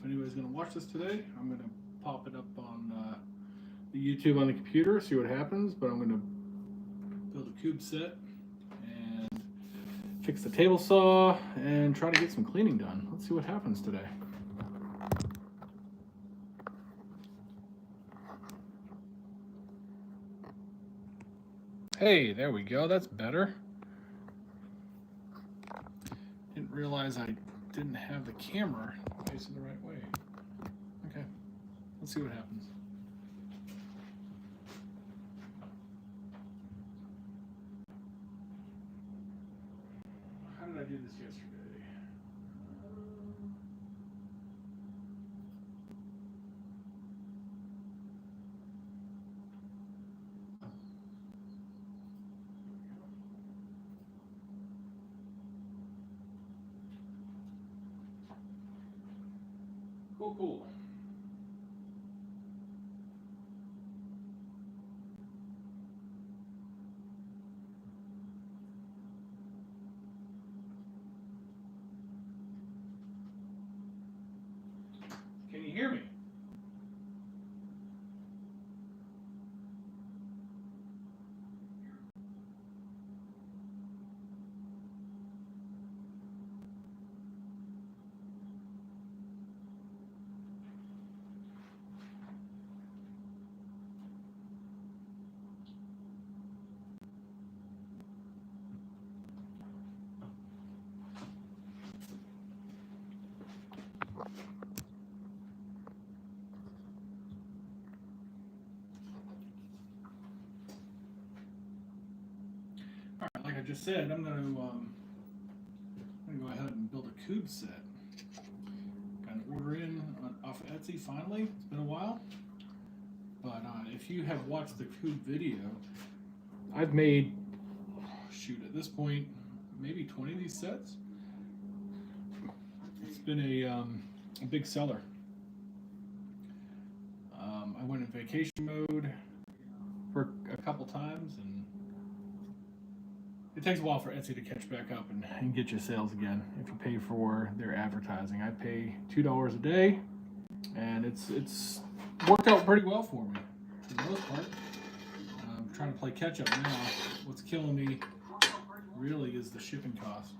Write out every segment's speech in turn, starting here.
anybody's going to watch this today. I'm going to pop it up on the YouTube on the computer, see what happens, but I'm going to build a Kubbs set and fix the table saw and try to get some cleaning done. Let's see what happens today. Hey, there we go. That's better. Didn't realize I didn't have the camera facing the right way. Okay, let's see what happens. How did I do this yesterday? Cool. Can you hear me? Alright, like I just said, I'm going to go ahead and build a Kubbs set. Got an order in off of Etsy finally. It's been a while. But if you have watched the Kubbs video, I've made, shoot, at this point, maybe 20 of these sets. It's been a big seller. I went in vacation mode for a couple times, and it takes a while for Etsy to catch back up and get you sales again if you pay for their advertising. I pay $2 a day, and it's worked out pretty well for me for the most part. I'm trying to play catch up now. What's killing me really is the shipping cost.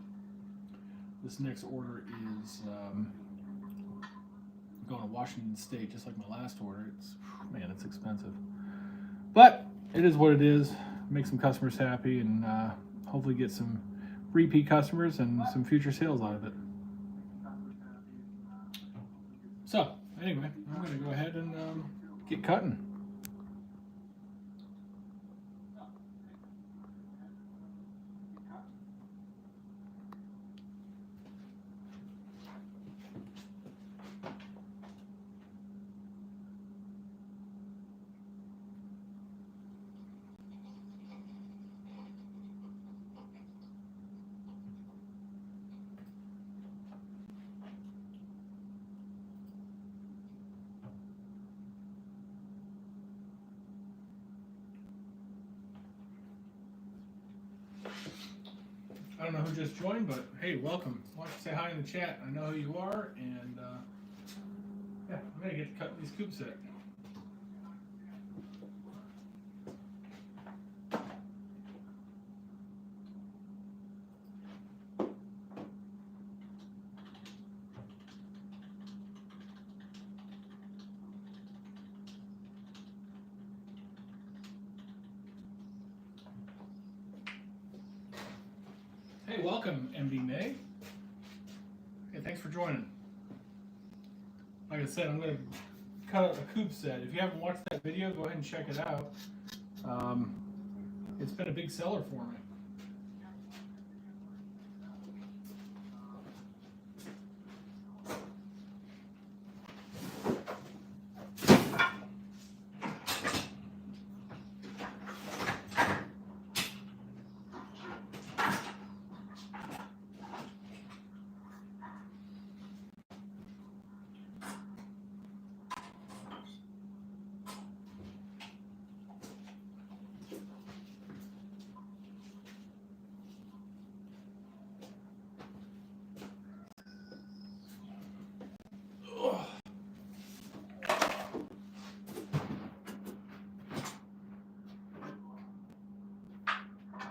This next order is going to Washington State, just like my last order. It's expensive, but it is what it is. Make some customers happy, and hopefully get some repeat customers and some future sales out of it. So anyway, I'm going to go ahead and get cutting. I don't know who just joined, but hey, welcome. Why don't you say hi in the chat? I know who you are, and yeah, I'm gonna get to cut these Kubbs set. Hey, welcome, MD May. Hey, thanks for joining. Like I said, I'm going to cut out a Kubbs set. If you haven't watched that video, go ahead and check it out. It's been a big seller for me.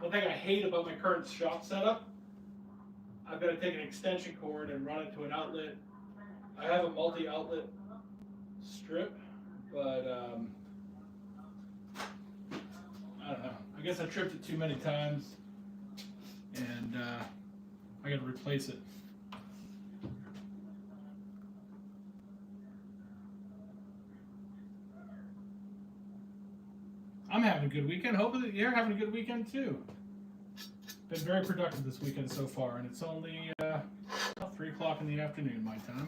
One thing I hate about my current shop setup, I've got to take an extension cord and run it to an outlet. I have a multi-outlet strip, but I don't know. I guess I tripped it too many times, and I got to replace it. I'm having a good weekend. Hopefully you're having a good weekend too. Been very productive this weekend so far, and it's only about 3 o'clock in the afternoon my time.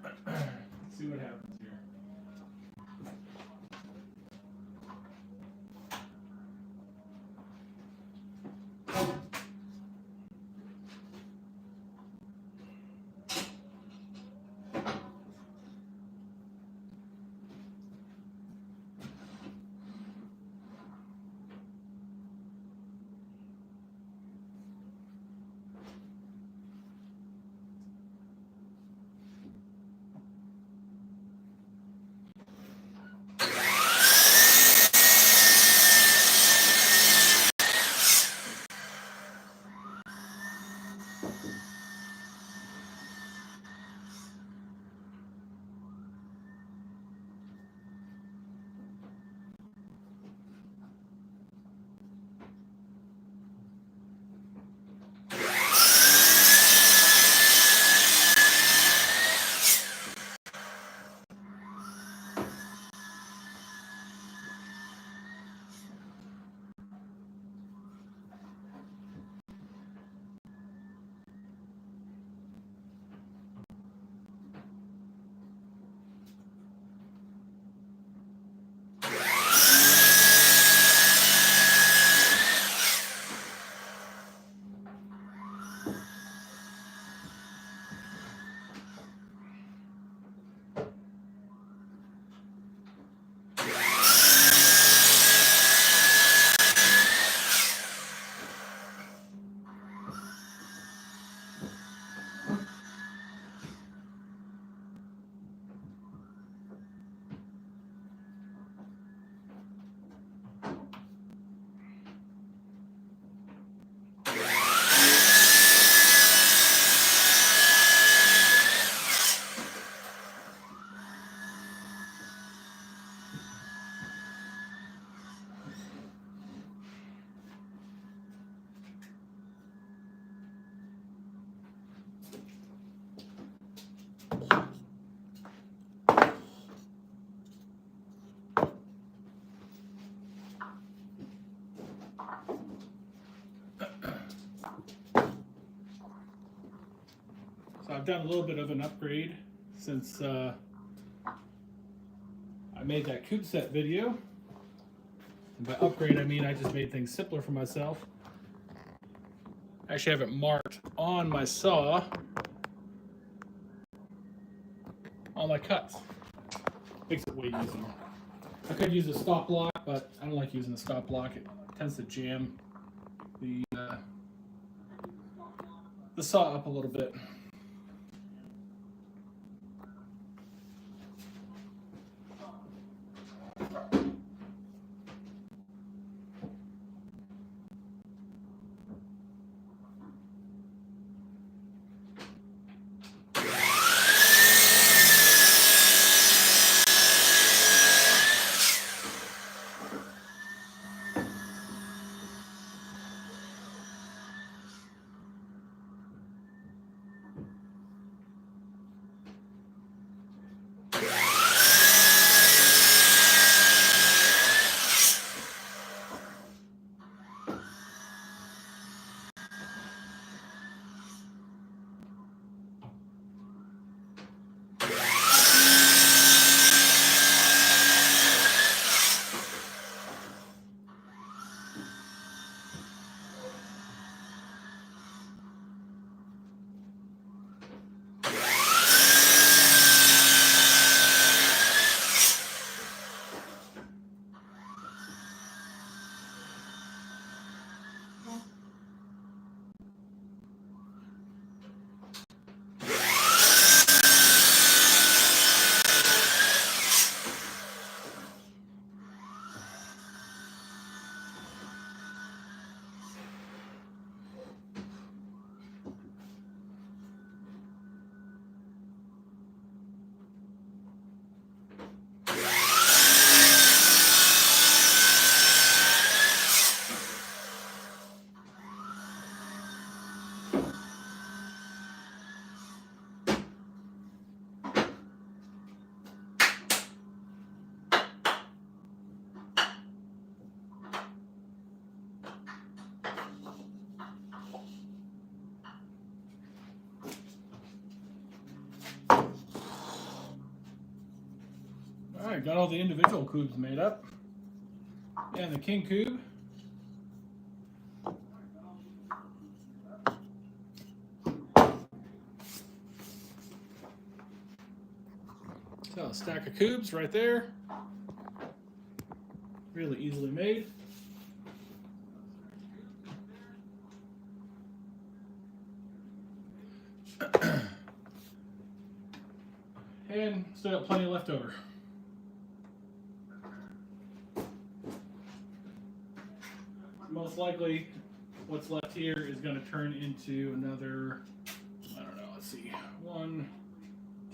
Let's see what happens here. So I've done a little bit of an upgrade since I made that Kubbs set video. And by upgrade, I mean I just made things simpler for myself. I actually have it marked on my saw, all my cuts. Makes it way easier. I could use a stop block, but I don't like using a stop block. It tends to jam the saw up a little bit. Alright, got all the individual Kubbs made up. And the King Kub. So a stack of Kubbs right there. Really easily made. And still got plenty left over. Most likely what's left here is going to turn into another, I don't know, let's see, 1,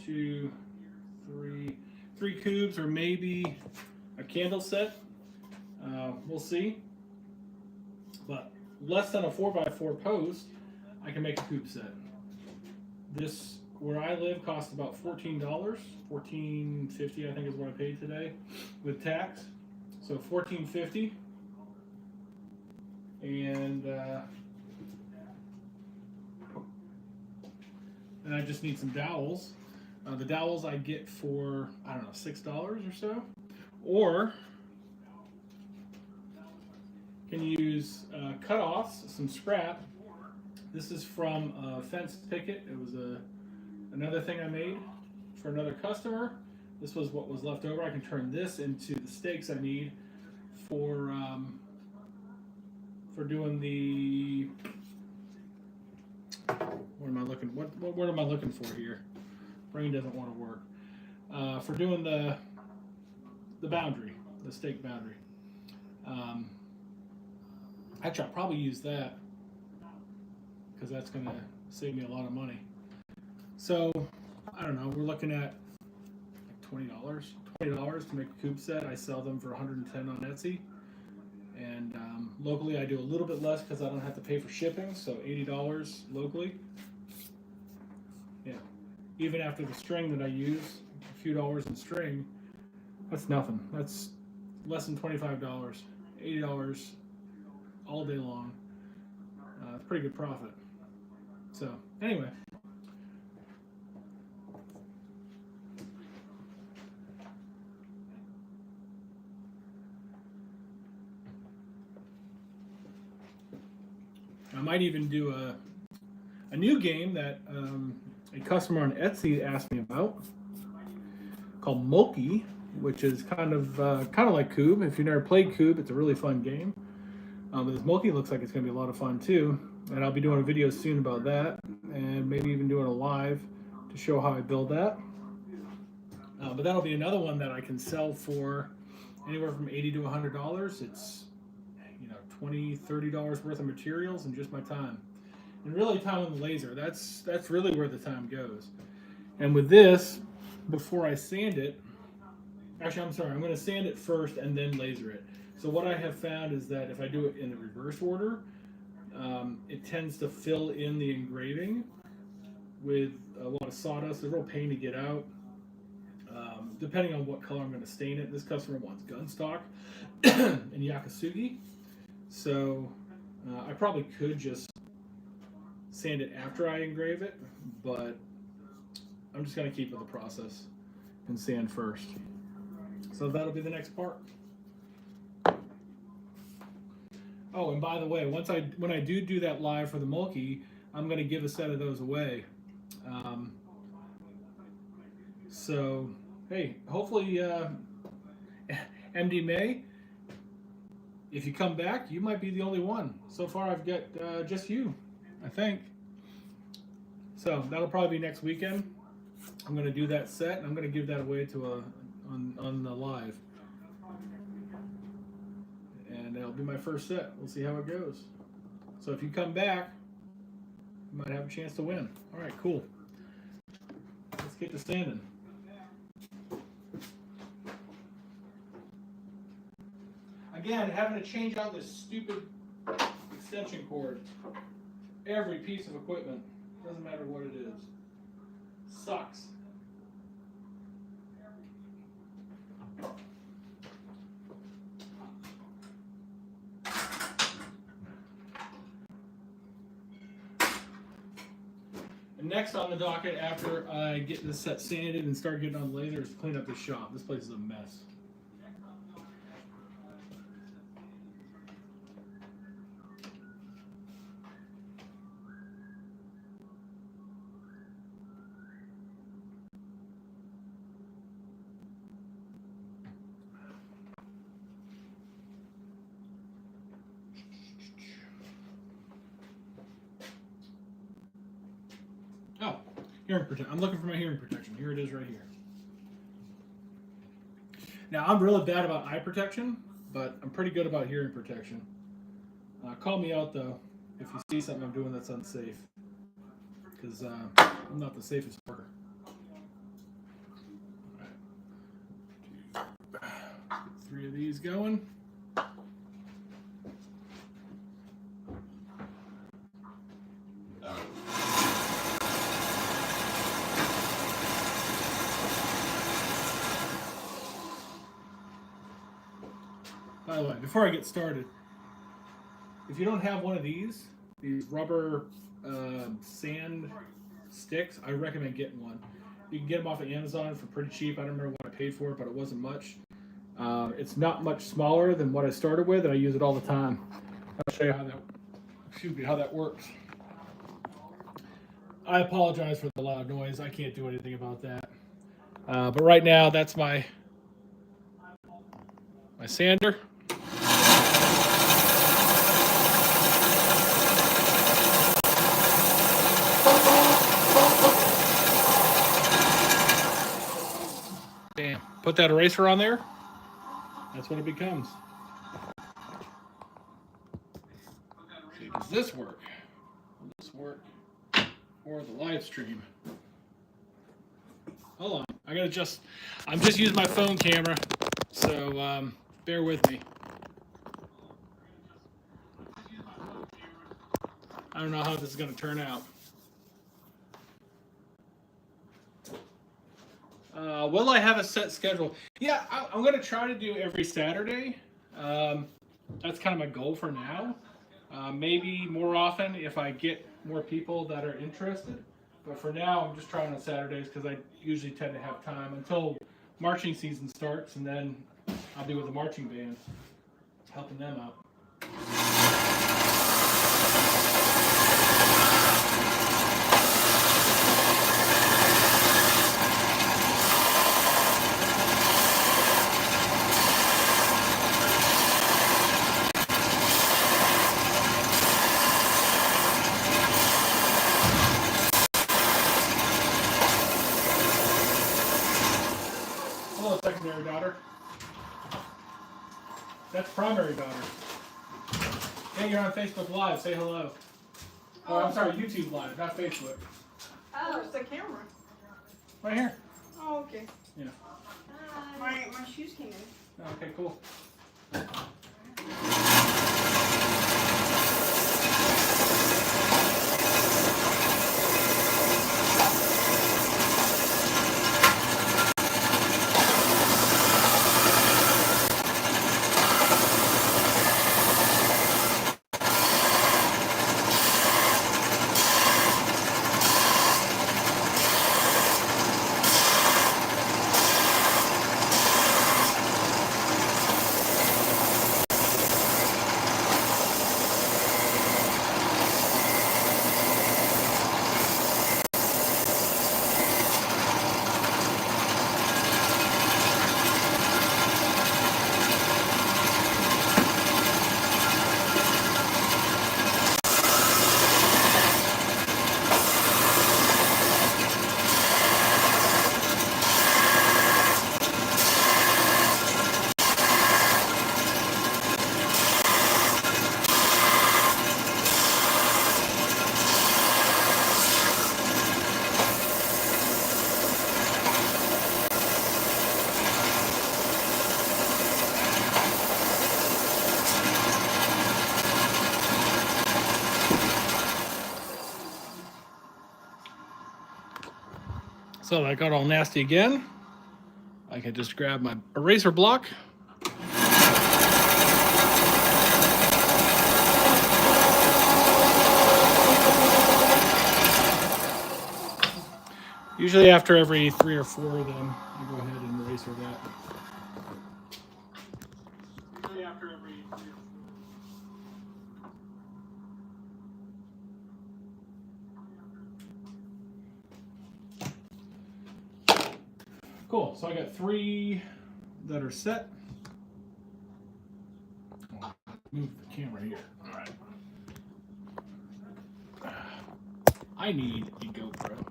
2, 3 Kubbs, or maybe a candle set. We'll see. But less than a 4x4 post, I can make a Kubb set. This, where I live, costs about $14, $14.50 I think is what I paid today with tax. So $14.50. And I just need some dowels. The dowels I get for, I don't know, $6 or so. Or can use cutoffs, some scrap. This is from a fence picket. It was another thing I made for another customer. This was what was left over. I can turn this into the stakes I need for doing the, what am I looking, what am I looking for here? Brain doesn't want to work. For doing the boundary, the stake boundary. Actually, I'll probably use that because that's going to save me a lot of money. So, I don't know, we're looking at like $20 to make a Kubb set. I sell them for $110 on Etsy. And locally, I do a little bit less because I don't have to pay for shipping, so $80 locally. Yeah, even after the string that I use, a few dollars in string, that's nothing. That's less than $25, $80 all day long. It's pretty good profit. So anyway. I might even do a new game that a customer on Etsy asked me about, called Mulkey, which is kind of like Kubb. If you've never played Kubb, it's a really fun game. But this Mulkey looks like it's going to be a lot of fun too, and I'll be doing a video soon about that, and maybe even doing a live to show how I build that. But that'll be another one that I can sell for anywhere from $80 to $100. It's $20, $30 worth of materials and just my time. And really time on the laser, that's really where the time goes. And with this, before I sand it, actually I'm sorry, I'm going to sand it first and then laser it. So what I have found is that if I do it in the reverse order, it tends to fill in the engraving with a lot of sawdust. It's a real pain to get out. Depending on what color I'm going to stain it. This customer wants gunstock and Yakasugi. So I probably could just sand it after I engrave it, but I'm just going to keep with the process and sand first. So that'll be the next part. Oh, and by the way, when I do that live for the Mulkey, I'm going to give a set of those away. So, hey, hopefully, MD May, if you come back, you might be the only one. So far, I've got just you, I think. So that'll probably be next weekend. I'm going to do that set, and I'm going to give that away to on the live. And that'll be my first set. We'll see how it goes. So if you come back, you might have a chance to win. All right, cool. Let's get to standing. again, having to change out this stupid extension cord. Every piece of equipment, doesn't matter what it is. Sucks. And next on the docket, after I get this set sanded and start getting on the laser, is to clean up the shop. This place is a mess. Oh, hearing protection. I'm looking for my hearing protection. Here it is right here. Now, I'm really bad about eye protection, but I'm pretty good about hearing protection. Call me out, though, if you see something I'm doing that's unsafe. Because I'm not the safest worker. All right. Get 3 of these going. By the way, before I get started, if you don't have one of these rubber sand sticks, I recommend getting one. You can get them off of Amazon for pretty cheap. I don't remember what I paid for it, but it wasn't much. It's not much smaller than what I started with, and I use it all the time. I'll show you how that works. I apologize for the loud noise. I can't do anything about that. But right now, that's my sander. Bam. Put that eraser on there. That's what it becomes. See, does this work? Will this work for the live stream? Hold on. I'm just using my phone camera, so bear with me. I don't know how this is going to turn out. Will I have a set schedule? Yeah, I'm going to try to do every Saturday. That's kind of my goal for now. Maybe more often if I get more people that are interested. But for now, I'm just trying on Saturdays because I usually tend to have time until marching season starts, and then I'll be with the marching band, helping them out. Hello, secondary daughter. That's primary daughter. Hey, you're on Facebook Live. Say hello. Oh, I'm sorry, YouTube Live, not Facebook. Oh, where's the camera? Right here. Oh, okay. Yeah. My shoes came in. Okay, cool. So that got all nasty again. I can just grab my eraser block. Usually after every 3 or 4 of them, I go ahead and eraser that. After every 3 or 4. Cool, so I got 3 that are set. I'll move the camera here. All right. I need a GoPro.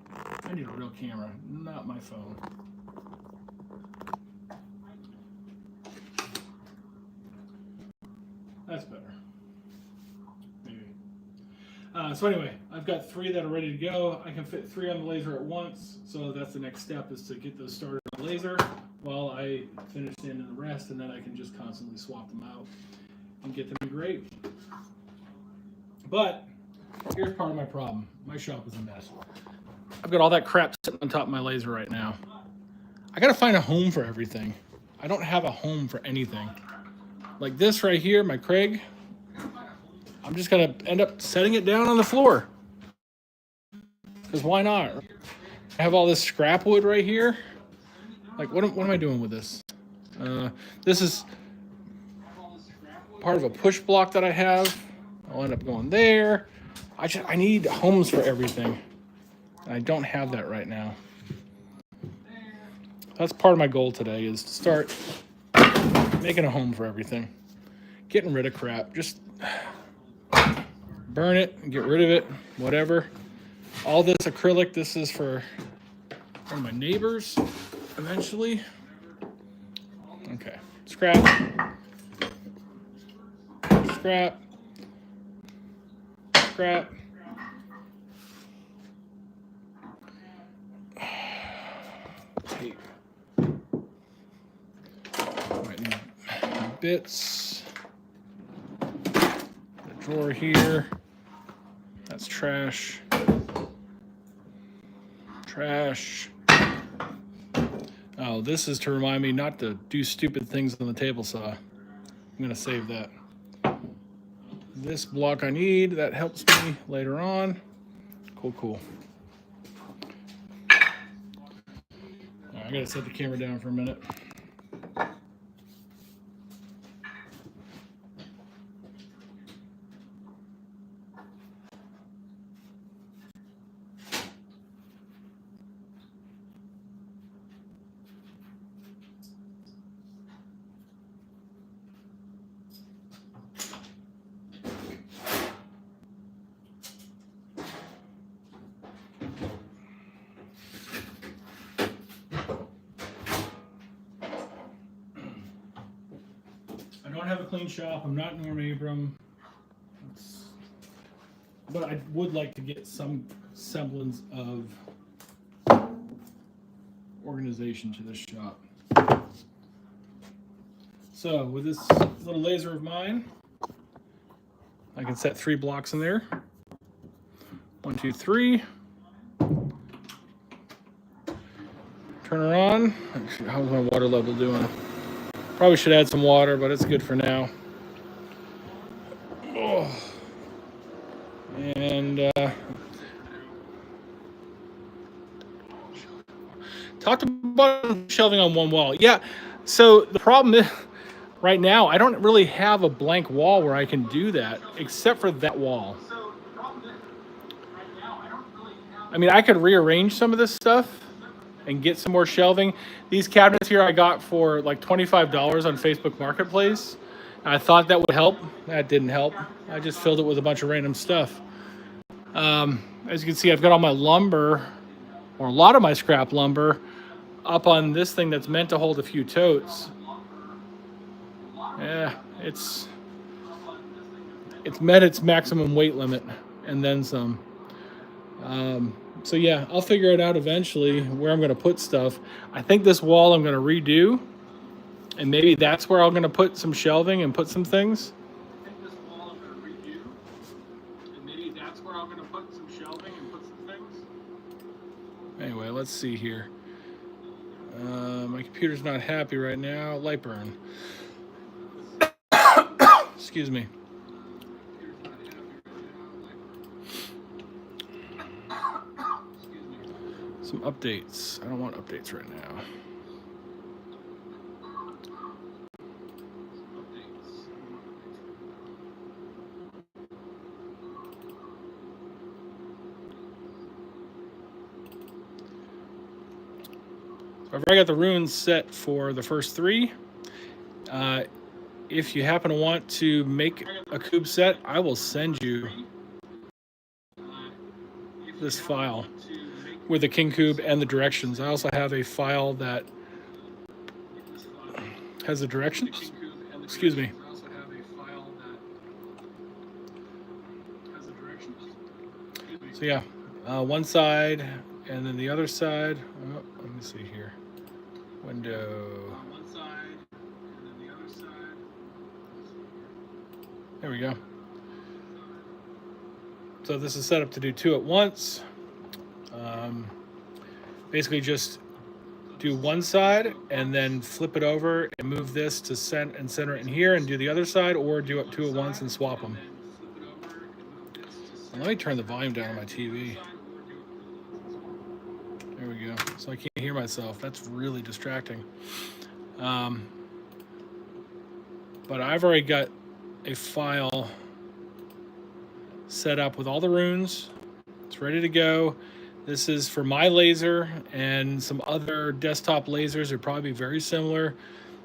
I need a real camera, not my phone. That's better. Maybe. So anyway, I've got 3 that are ready to go. I can fit 3 on the laser at once, so that's the next step, is to get those started on the laser while I finish the end of the rest, and then I can just constantly swap them out and get them engraved. But here's part of my problem. My shop is a mess. I've got all that crap sitting on top of my laser right now. I gotta find a home for everything. I don't have a home for anything. Like this right here, my Craig, I'm just gonna end up setting it down on the floor. Because why not? I have all this scrap wood right here. Like, what am I doing with this? This is part of a push block that I have. I'll end up going there. I need homes for everything. I don't have that right now. That's part of my goal today, is to start making a home for everything. Getting rid of crap. Just burn it and get rid of it, whatever. All this acrylic, this is for one of my neighbors eventually. Okay, scrap. Scrap. Scrap. Tape. Might need bits. The drawer here. That's trash. Trash. Oh, this is to remind me not to do stupid things on the table saw. I'm gonna save that. This block I need, that helps me later on. Cool. All right, I gotta set the camera down for a minute. I don't have a clean shop. I'm not Norm Abram. But I would like to get some semblance of organization to this shop. So with this little laser of mine, I can set 3 blocks in there. 1, 2, 3. Turn her on. Actually, how's my water level doing? Probably should add some water, but it's good for now. Oh. And talked about shelving on one wall. Yeah, so the problem is right now I don't really have a blank wall where I can do that, except for that wall. I mean, I could rearrange some of this stuff and get some more shelving. These cabinets here I got for like $25 on Facebook Marketplace. I thought that would help. That didn't help. I just filled it with a bunch of random stuff. As you can see, I've got all my lumber, or a lot of my scrap lumber, up on this thing that's meant to hold a few totes. Yeah, it's met its maximum weight limit and then some. So yeah, I'll figure it out eventually where I'm going to put stuff. I think this wall I'm going to redo, and maybe that's where I'm going to put some shelving and put some things. Anyway, Anyway, let's see here. My computer's not happy right now. Light burn. Excuse me. Some updates. I don't want updates right now. I've already got the runes set for the first 3. If you happen to want to make a Kubbs set, I will send you this file with the King Kubb and the directions. I also have a file that has the directions. Excuse me. So yeah, one side and then the other side. Oh, let me see here. Window. There we go. So this is set up to do 2 at once. Basically just do one side and then flip it over and move this to center it in here and do the other side, or do it 2 at once and swap them. And let me turn the volume down on my TV. There we go. So I can't hear myself. That's really distracting. But I've already got a file set up with all the runes. It's ready to go. This is for my laser, and some other desktop lasers are probably very similar.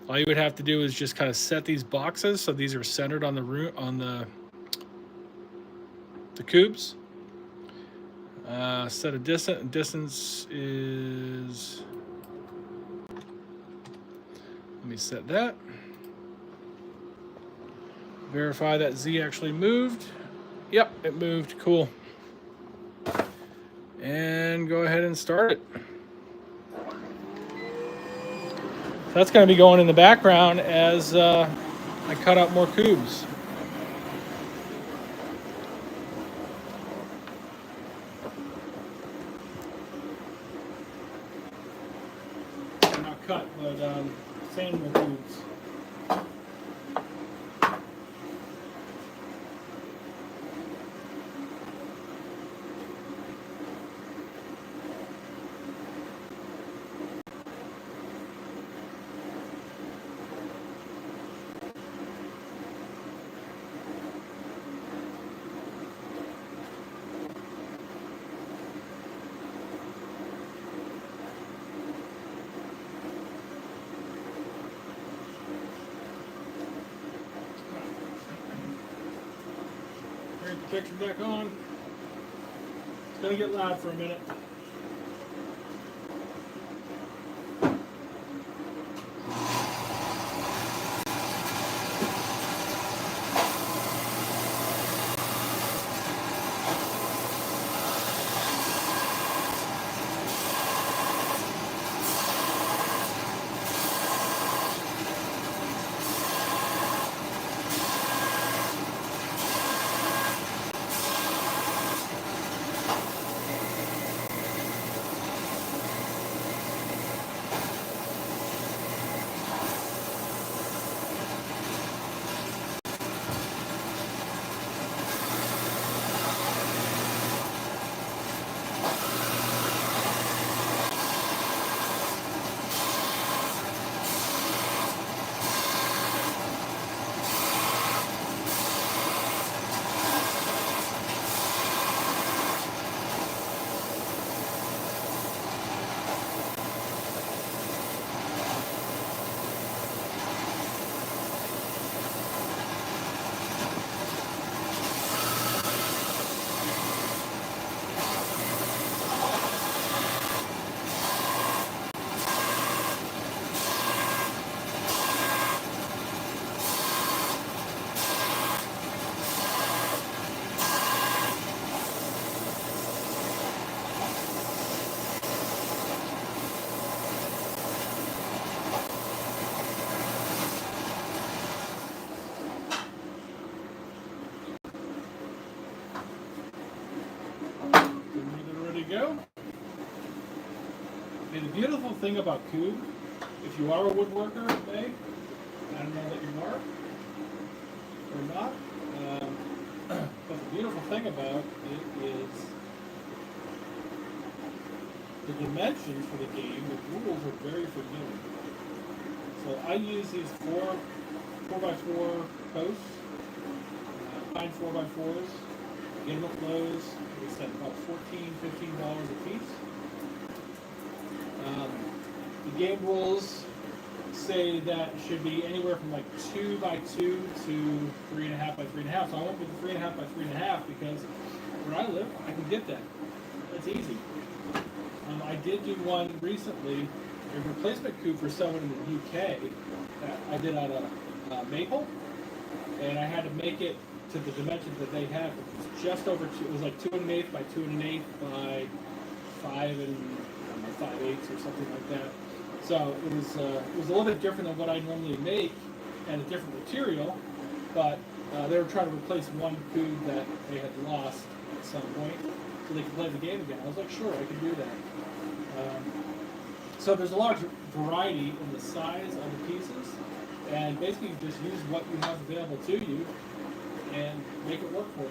All you would have to do is just kind of set these boxes so these are centered on the Kubbs. Set a distance is, let me set that. Verify that Z actually moved. Yep, it moved. Cool. And go ahead and start it. That's going to be going in the background as I cut out more Kubbs. Not cut, but sand more Kubbs. Protection back on. It's gonna get loud for a minute. Go. Okay, the beautiful thing about Kubbs, if you are a woodworker, May, I don't know that you are or not, but the beautiful thing about it is the dimensions for the game. The rules are very forgiving. So I use these 4x4 posts, pine 4x4s. Get them at Lowe's. They set about $14, $15 a piece. The game rules say that it should be anywhere from like 2x2 to 3.5x3.5. So I went with the 3.5x3.5 because where I live, I can get that. It's easy. I did do one recently, a replacement coop for someone in the UK that I did out of maple, and I had to make it to the dimensions that they have. It was just over two. It was like 2 1/8 by 2 1/8 by 5 5/8 or something like that. So it was a little bit different than what I normally make, and a different material. But they were trying to replace one coop that they had lost at some point, so they could play the game again. I was like, sure, I can do that. So there's a large variety in the size of the pieces, and basically you just use what you have available to you and make it work for you.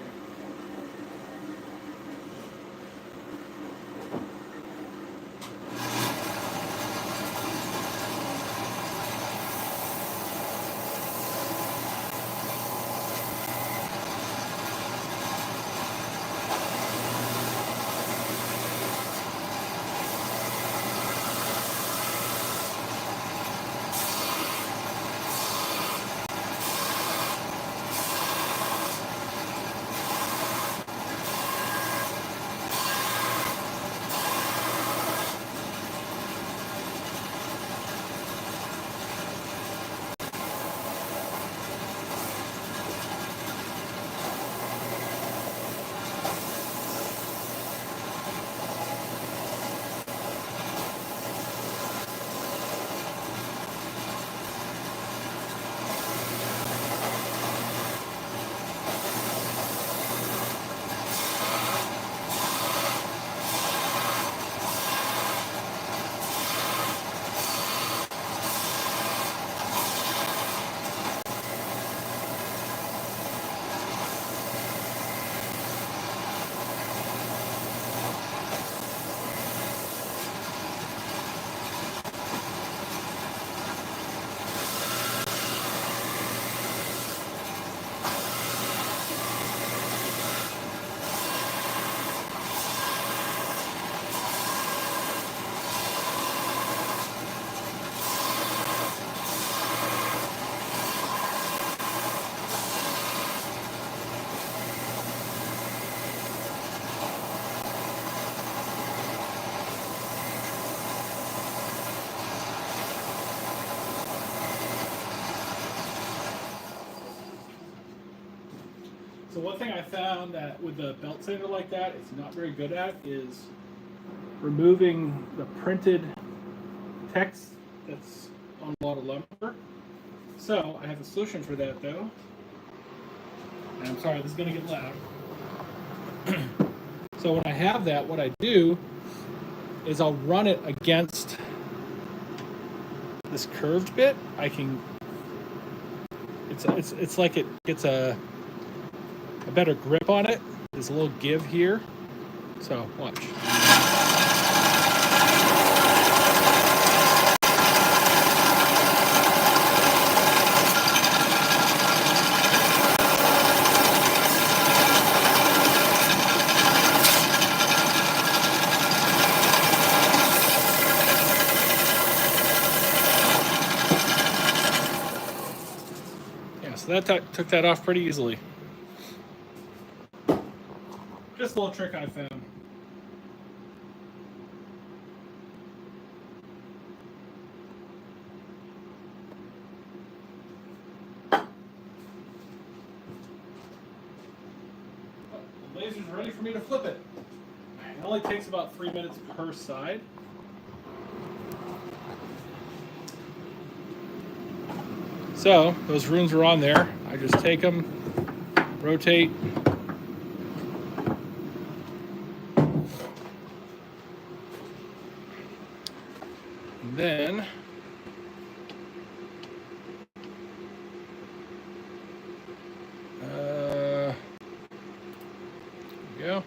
So one thing I found that with the belt sander like that, it's not very good at is removing the printed text that's on a lot of lumber. So I have a solution for that though. And I'm sorry, this is going to get loud. So when I have that, what I do is I'll run it against this curved bit. I can. It's like it gets a better grip on it. There's a little give here. So watch. Yeah, so that took that off pretty easily. Just a little trick I found. The laser's ready for me to flip it. It only takes about 3 minutes per side. So those runes are on there. I just take them, rotate. then there we go.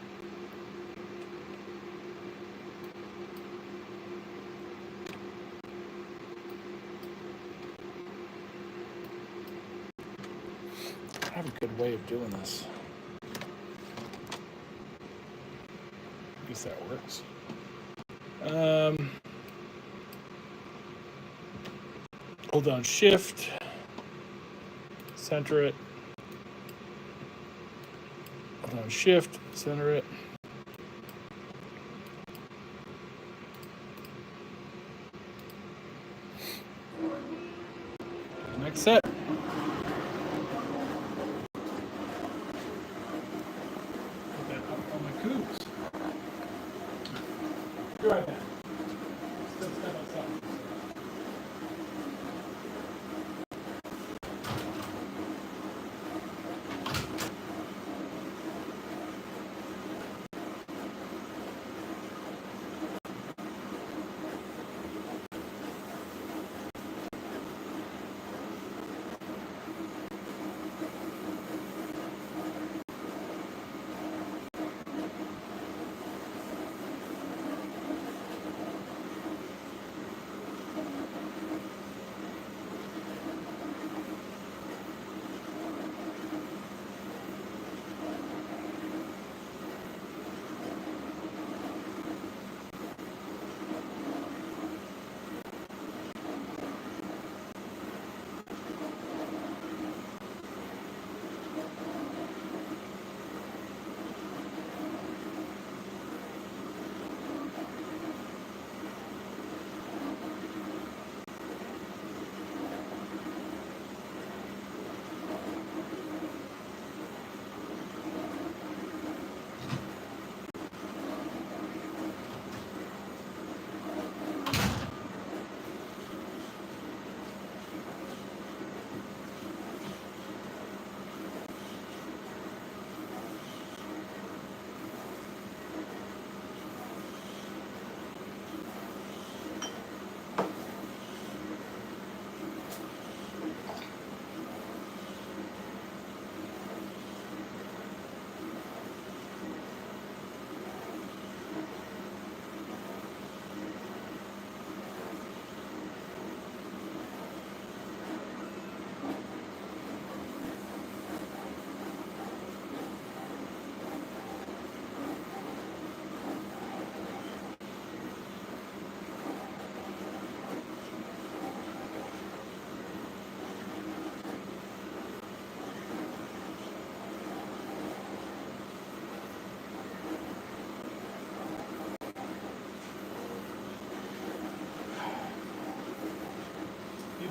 I have a good way of doing this. I guess that works. Hold down Shift, center it. Hold down Shift, center it. Next set. Put that up on my Kubbs. Be right back. Still step outside.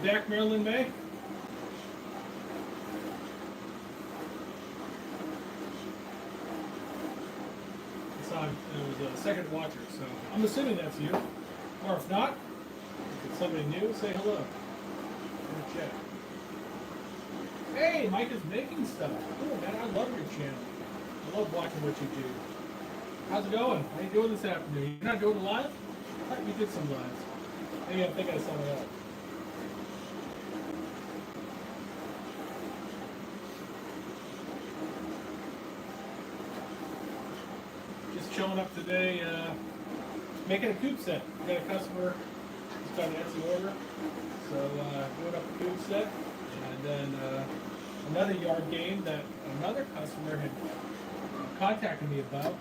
Back, Marilyn May. So it was a second watcher, so I'm assuming that's you. Or if not, if it's somebody new, say hello in the chat. Hey, Mike is making stuff. Cool, man. I love your channel. I love watching what you do. How's it going? How you doing this afternoon? You're not doing it live? I thought you did some lives. Maybe I'm thinking of something else. Showing up today, making a Kubbs set. We got a customer who's got an Etsy order, so doing up a Kubbs set, and then another yard game that another customer had contacted me about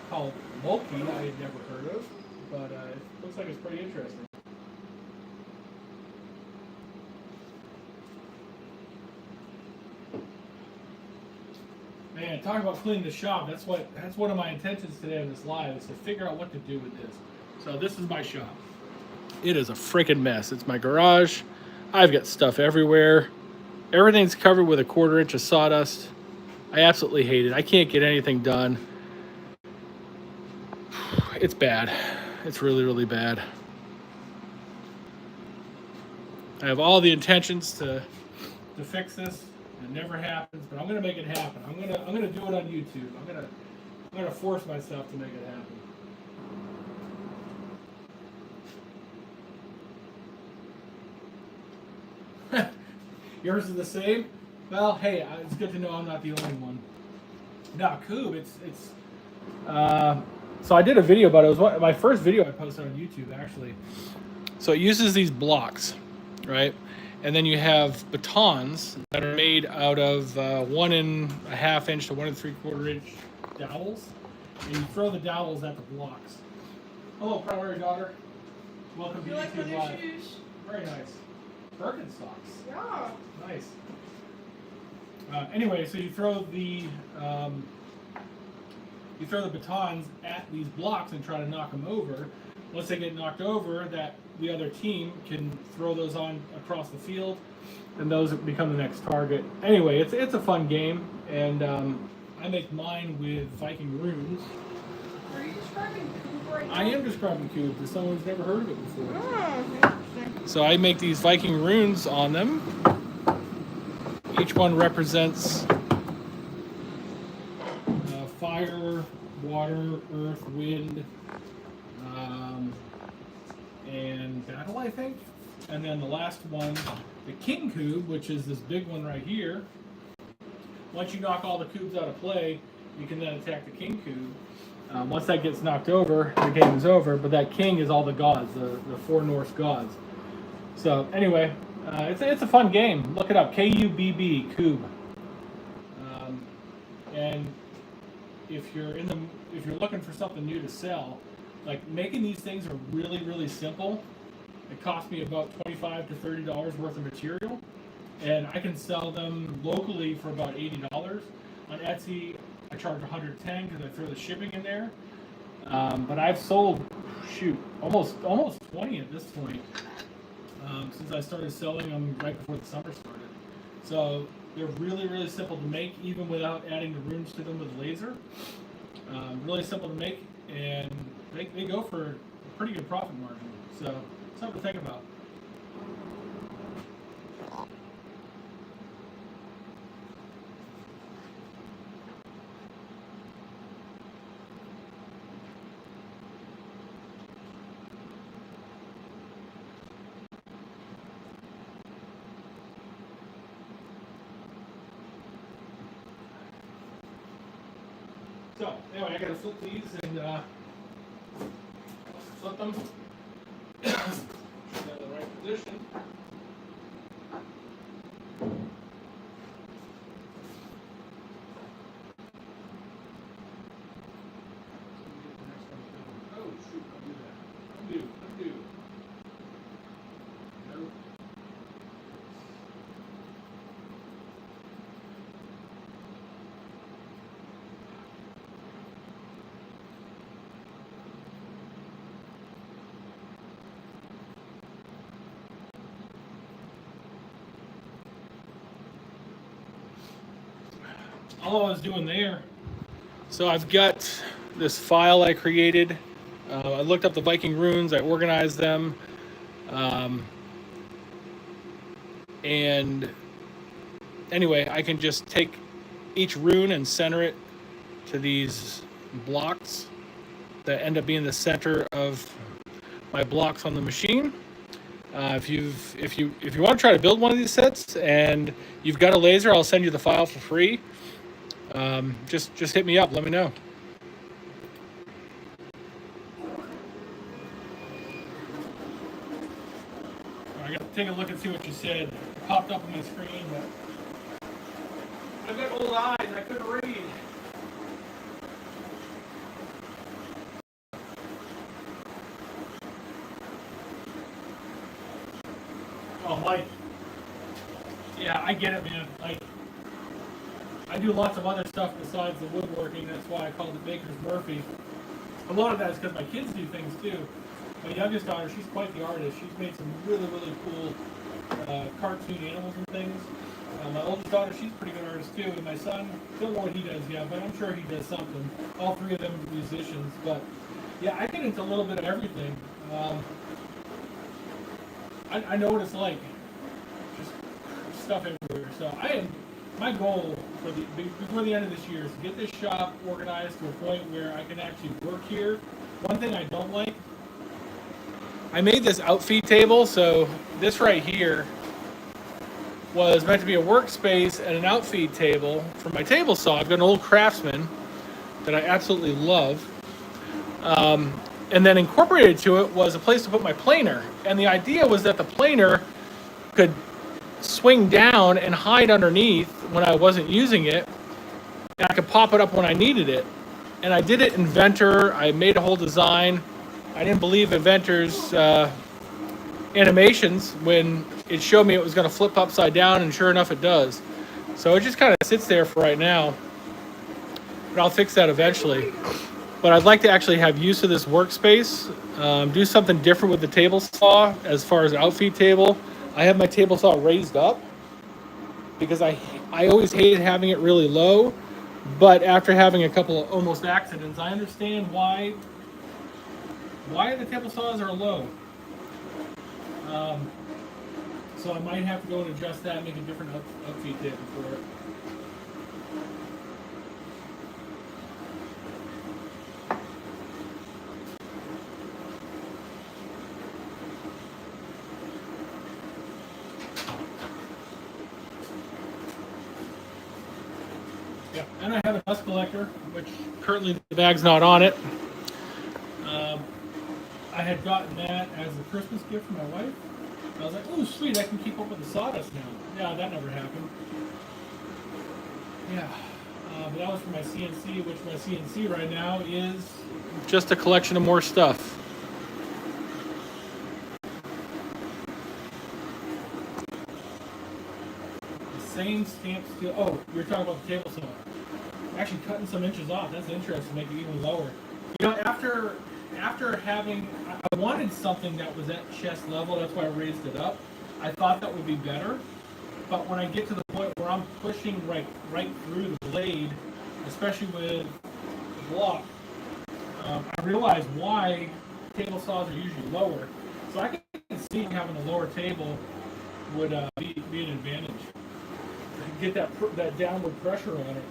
called Loki. I had never heard of, but it looks like it's pretty interesting. Man, talking about cleaning the shop, that's one of my intentions today on this live, is to figure out what to do with this. So this is my shop. It is a freaking mess. It's my garage. I've got stuff everywhere. Everything's covered with a 1/4 inch of sawdust. I absolutely hate it. I can't get anything done. It's bad. It's really, really bad. I have all the intentions to fix this. It never happens, but I'm gonna make it happen. I'm gonna do it on YouTube. I'm gonna force myself to make it happen. Yours is the same? Well, hey, it's good to know I'm not the only one. Now, Kubbs, so I did a video about it. It was my first video I posted on YouTube, actually. So it uses these blocks, right? And then you have batons that are made out of 1.5 inch to 1 3/4 inch dowels. And you throw the dowels at the blocks. Hello, primary daughter. Welcome to You like my YouTube new Live. shoes? Very nice. Birkenstocks. Yeah. Nice. Anyway, so you throw the batons at these blocks and try to knock them over. Once they get knocked over, that the other team can throw those on across the field, and those become the next target. Anyway, it's a fun game, and I make mine with Viking runes. Are you describing Kubbs right now? I am describing Kubbs to someone who's never heard of it before. Oh, interesting. So I make these Viking runes on them. Each one represents fire, water, earth, wind, and battle, I think. And then the last one, the King Kubb, which is this big one right here. Once you knock all the Kubbs out of play, you can then attack the King Kubb. Once that gets knocked over, the game is over. But that king is all the gods, the 4 Norse gods. So anyway, it's a fun game. Look it up, Kubb, Kubb. And if you're looking for something new to sell, like making these things are really, really simple. It cost me about $25 to $30 worth of material, and I can sell them locally for about $80. On Etsy, I charge $110 because I throw the shipping in there. But I've sold, almost 20 at this point, since I started selling them right before the summer started. So they're really, really simple to make, even without adding the runes to them with laser. Really simple to make, and they go for a pretty good profit margin. So something to think about. So, anyway, I gotta flip these and flip them. Should have the right position. Oh, shoot, I'll do that. Undo. Nope. All I was doing there, so I've got this file I created. I looked up the Viking runes, I organized them, and anyway, I can just take each rune and center it to these blocks that end up being the center of my blocks on the machine. If you want to try to build one of these sets and you've got a laser, I'll send you the file for free. Just hit me up. Let me know. I got to take a look and see what you said. It popped up on my screen, but I've got old eyes. I couldn't read. Oh, Mike. Yeah, I get it, man. Like, I do lots of other stuff besides the woodworking. That's why I called it Baker's Murphy. A lot of that is because my kids do things too. My youngest daughter, she's quite the artist. She's made some really, really cool cartoon animals and things. My oldest daughter, she's a pretty good artist too. And my son, don't know what he does yet, but I'm sure he does something. All three of them are musicians. But yeah, I get into a little bit of everything. I know what it's like. Just stuff everywhere. So my goal before the end of this year is to get this shop organized to a point where I can actually work here. One thing I don't like, I made this outfeed table, so this right here was meant to be a workspace and an outfeed table for my table saw. I've got an old Craftsman that I absolutely love. And then incorporated to it was a place to put my planer. And the idea was that the planer could swing down and hide underneath when I wasn't using it. And I could pop it up when I needed it. And I did it in Inventor. I made a whole design. I didn't believe Inventor's animations when it showed me it was going to flip upside down, and sure enough it does. So it just kind of sits there for right now. But I'll fix that eventually. But I'd like to actually have use of this workspace, do something different with the table saw as far as outfeed table. I have my table saw raised up because I always hated having it really low. But after having a couple of almost accidents, I understand why the table saws are low. So I might have to go and adjust that and make a different outfeed table for it. Yeah, and I have a dust collector, which currently the bag's not on it. I had gotten that as a Christmas gift from my wife. I was like, oh, sweet, I can keep up with the sawdust now. Yeah, that never happened. Yeah, but that was for my CNC, which my CNC right now is just a collection of more stuff. The same stamp steel. Oh, you were talking about the table saw. Actually cutting some inches off. That's interesting to make it even lower. You know, after having, I wanted something that was at chest level. That's why I raised it up. I thought that would be better. But when I get to the point where I'm pushing right through the blade, especially with the block, I realize why table saws are usually lower. So I can see having a lower table would be an advantage. Get that downward pressure on it.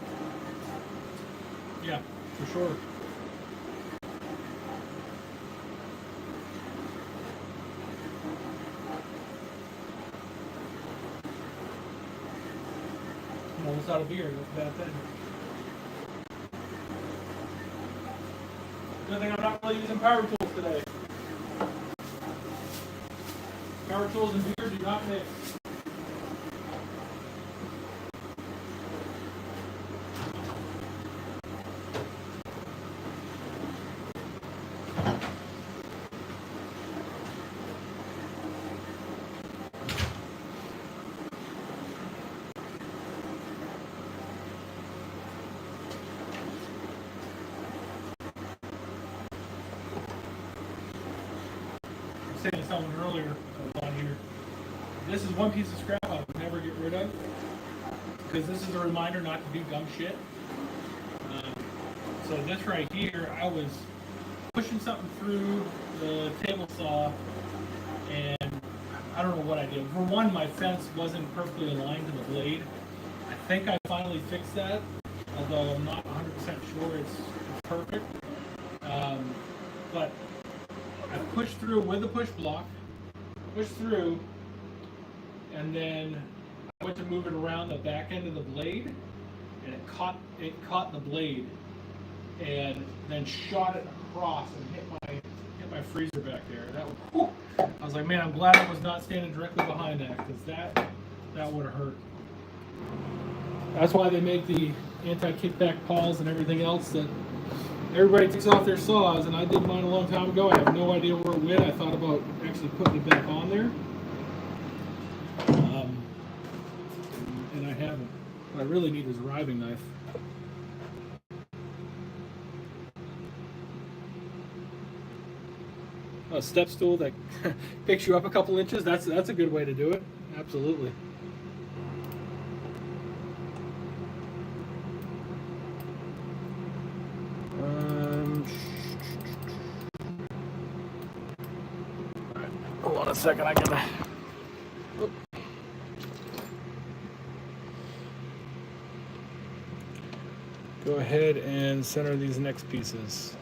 Yeah, for sure. I'm almost out of beer. That's a bad thing. Good thing I'm not really using power tools today. Power tools and beer do not mix. Saying to someone earlier on here, this is one piece of scrap I would never get rid of because this is a reminder not to do dumb shit. So this right here, I was pushing something through the table saw and I don't know what I did. For one, my fence wasn't perfectly aligned to the blade. I think I finally fixed that, although I'm not 100% sure it's perfect. But I pushed through with the push block, pushed through, and then I went to move it around the back end of the blade, and it caught the blade, and then shot it across and hit my freezer back there. That was, whew. I was like, man, I'm glad I was not standing directly behind that because that would have hurt. That's why they make the anti-kickback pawls and everything else that everybody takes off their saws, and I did mine a long time ago. I have no idea where it went. I thought about actually putting it back on there. And I haven't. What I really need is a riving knife. A step stool that picks you up a couple inches, that's a good way to do it. Absolutely. Hold on a second, I gotta. Go ahead and center these next pieces.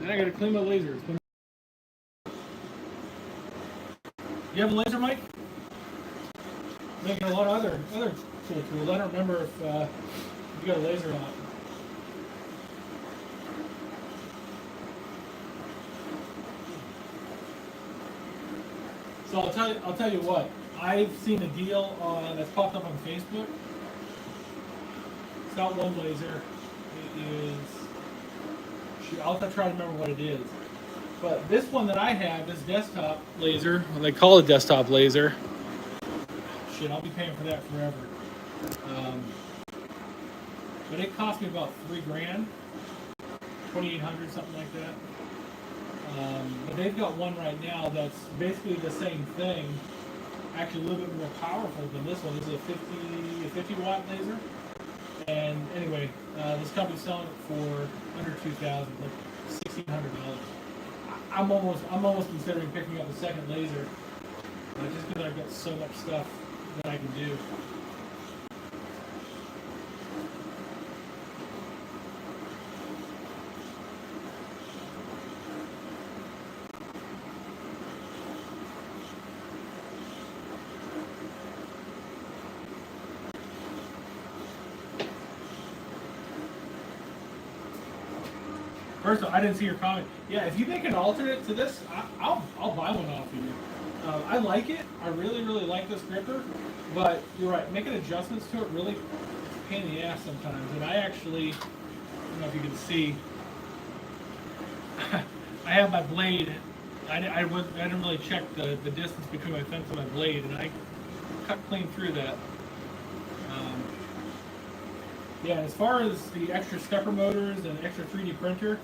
And then I gotta clean my lasers. You have a laser, Mike? Making a lot of other cool tools. I don't remember if you got a laser or not. So I'll tell you what. I've seen a deal that's popped up on Facebook. It's not one laser. It is. Shoot, I'll have to try to remember what it is. But this one that I have, this desktop laser, well, they call it desktop laser. Shit, I'll be paying for that forever. But it cost me about $3 grand, 2,800, something like that. But they've got one right now that's basically the same thing, actually a little bit more powerful than this one. This is a 50 watt laser. And anyway, this company's selling it for under $2,000, like $1,600. I'm almost considering picking up a second laser, just because I've got so much stuff that I can do. First of all, I didn't see your comment. Yeah, if you make an alternate to this, I'll buy one off you. I like it. I really like this gripper. But you're right, making adjustments to it really pain in the ass sometimes. And I actually, I don't know if you can see, I have my blade. I didn't really check the distance between my fence and my blade, and I cut clean through that. Yeah, as far as the extra stepper motors and extra 3D printer,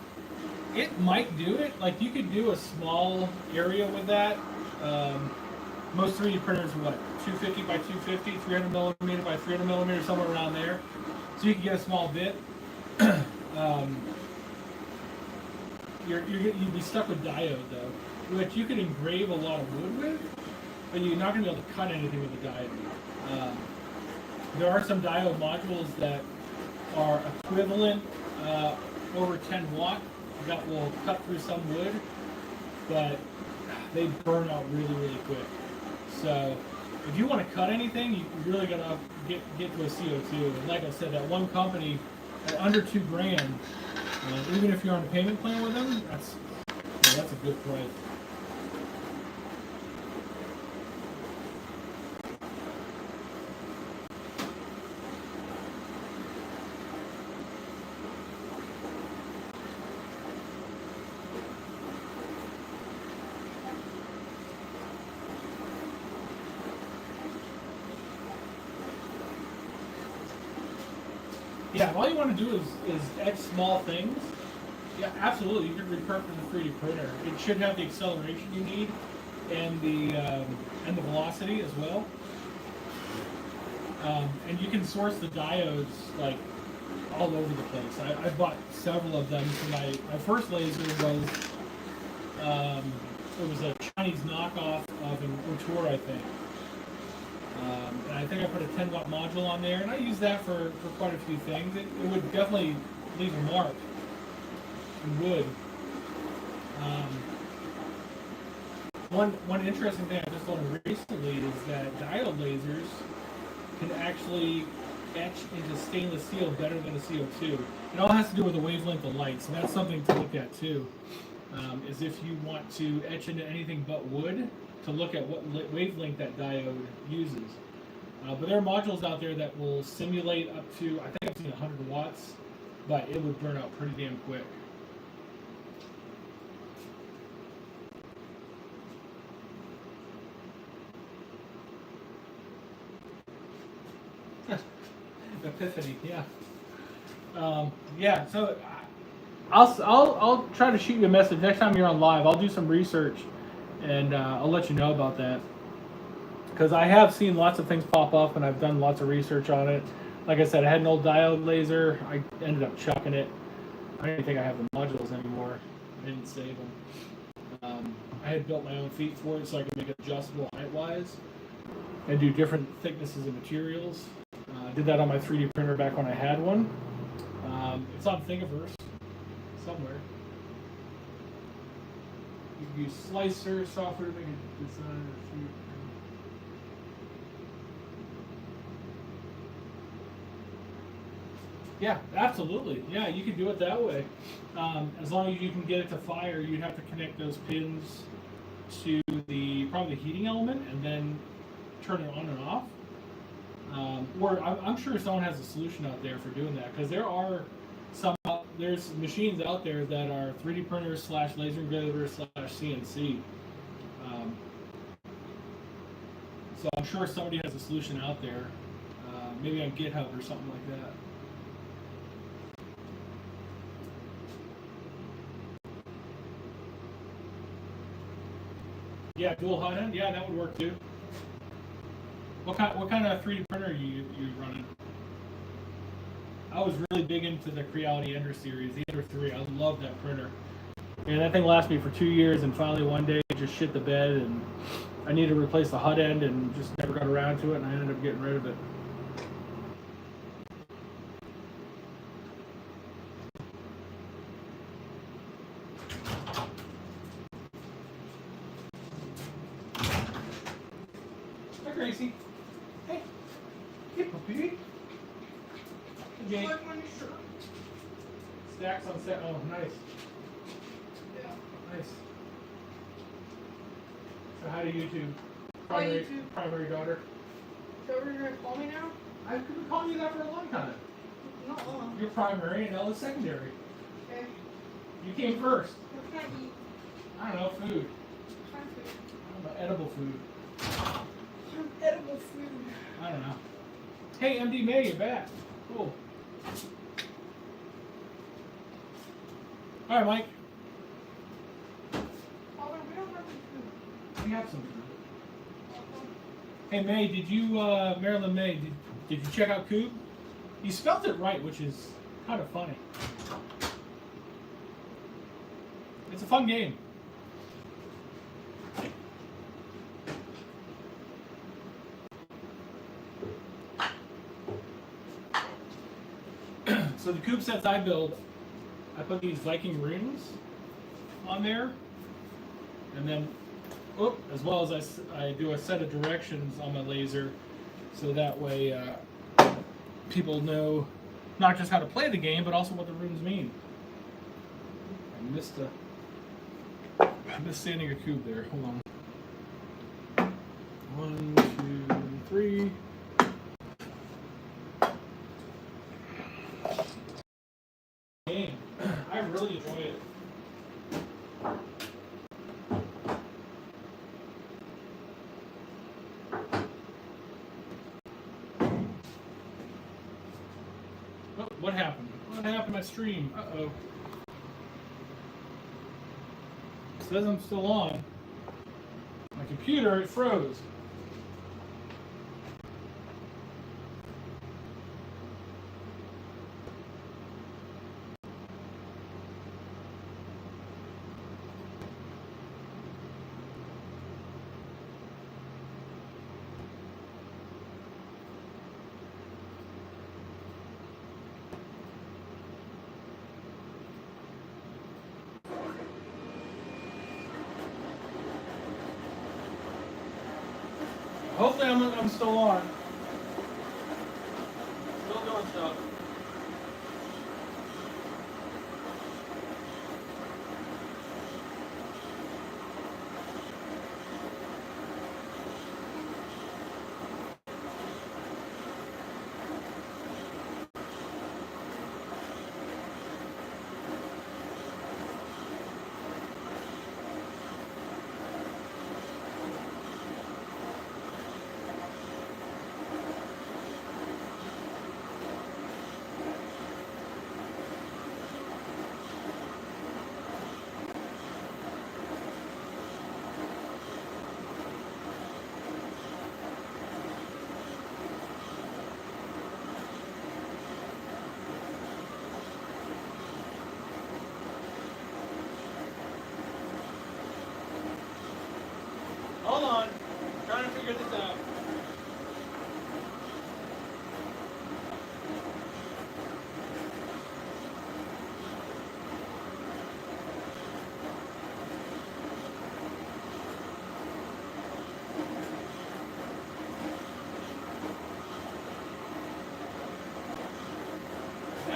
it might do it. Like, you could do a small area with that. Most 3D printers are what, 250 by 250, 300 millimeter by 300 millimeter, somewhere around there. So you can get a small bit. You'd be stuck with diode though, which you could engrave a lot of wood with, but you're not going to be able to cut anything with the diode. There are some diode modules that are equivalent over 10 watt that will cut through some wood, but they burn out really quick. So if you want to cut anything, you really gotta get to a CO2. And like I said, that one company at under $2 grand, even if you're on a payment plan with them, that's a good price. Yeah, all you want to do is etch small things. Yeah, absolutely. You can repurpose the 3D printer. It should have the acceleration you need and the velocity as well. And you can source the diodes like all over the place. I bought several of them for my first laser was it was a Chinese knockoff of an Otor, I think. And I think I put a 10 watt module on there, and I use that for quite a few things. It would definitely leave a mark in wood. One interesting thing I just learned recently is that diode lasers can actually etch into stainless steel better than a CO2. It all has to do with the wavelength of light, so that's something to look at too. Is if you want to etch into anything but wood, to look at what wavelength that diode uses. But there are modules out there that will simulate up to, I think I've seen 100 watts, but it would burn out pretty damn quick. Epiphany, yeah. Yeah, so I'll try to shoot you a message next time you're on live. I'll do some research and I'll let you know about that, because I have seen lots of things pop up and I've done lots of research on it. Like I said, I had an old diode laser. I ended up chucking it. I don't even think I have the modules anymore. I didn't save them. I had built my own feet for it so I could make it adjustable height-wise and do different thicknesses of materials. I did that on my 3D printer back when I had one. It's on Thingiverse somewhere. You can use slicer software to make a design. Yeah, absolutely. Yeah, you can do it that way. As long as you can get it to fire, you have to connect those pins to probably the heating element and then turn it on and off. Or I'm sure someone has a solution out there for doing that, because there's machines out there that are 3D printers / laser engravers / CNC. So I'm sure somebody has a solution out there, maybe on GitHub or something like that. Yeah, dual hot end. Yeah, that would work too. What kind of 3D printer are you running? I was really big into the Creality Ender series, the Ender 3. I love that printer. And that thing lasted me for 2 years, and finally one day it just shit the bed, and I needed to replace the hot end and just never got around to it, and I ended up getting rid of it. Hi, Gracie. Hey. Hey, puppy. Hey, Jake. Like my new shirt. Stacks on set. Oh, nice. Yeah. Nice. So how do YouTube? Hi, YouTube. Primary daughter. So we're gonna call me now? I've been calling you that for a long time. Not long. You're primary and Ella's secondary. Okay. You came first. What can I eat? I don't know, food. What kind of food? I don't know, edible food. Some edible food. I don't know. Hey, MD May, you're back. Cool. All right, Mike. Father, we don't have any food. We have some food. Hey, May, did you, Marilyn May, did you check out Kubbs? You spelled it right, which is kind of funny. It's a fun game. So the Kubbs sets I build, I put these Viking rings on there, and then, as well as I do a set of directions on my laser, so that way people know not just how to play the game, but also what the runes mean. I missed standing a cube there. Hold on. 1, 2, 3. Game. I really enjoy it. Oh, what happened? What happened to my stream? Uh-oh. It says I'm still on. My computer, it froze. Hopefully I'm still on. Still doing stuff.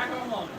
back online.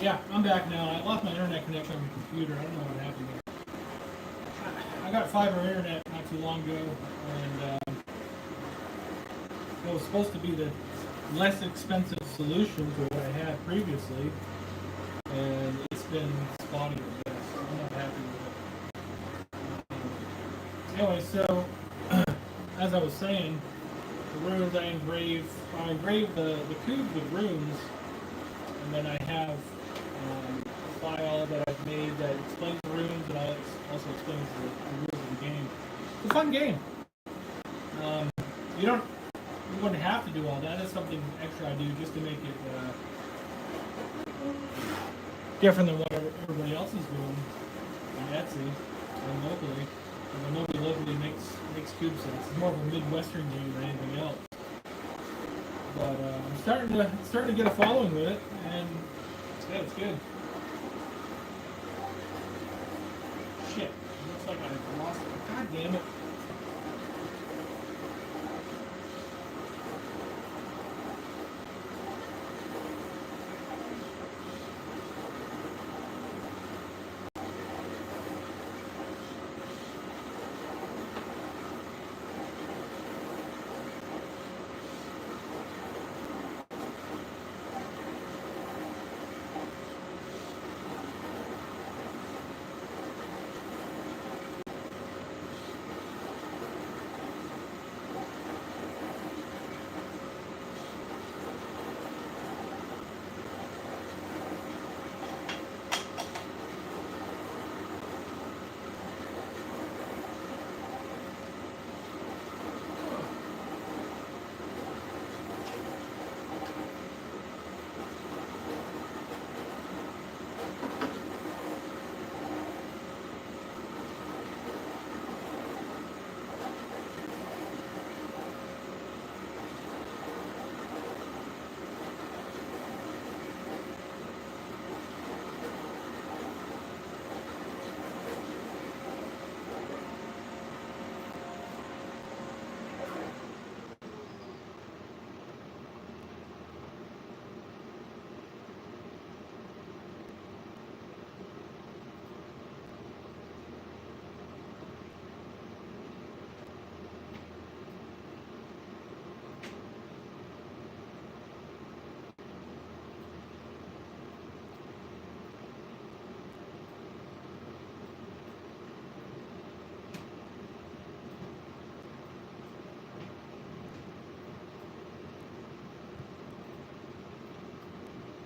Yeah, I'm back now. I lost my internet connection on my computer. I don't know what happened there. I got fiber internet not too long ago, and it was supposed to be the less expensive solution to what I had previously, and it's been spotty at best. I'm not happy with it. Anyway, so as I was saying, the runes I engrave the Kubbs of runes, and then I have a file that I've made that explains the runes and also explains the rules of the game. It's a fun game. You wouldn't have to do all that. It's something extra I do just to make it different than what everybody else is doing on Etsy and locally. Although nobody locally makes cube sets. It's more of a Midwestern game than anything else. But I'm starting to get a following with it, and yeah, it's good. Shit, it looks like I lost it. God damn it.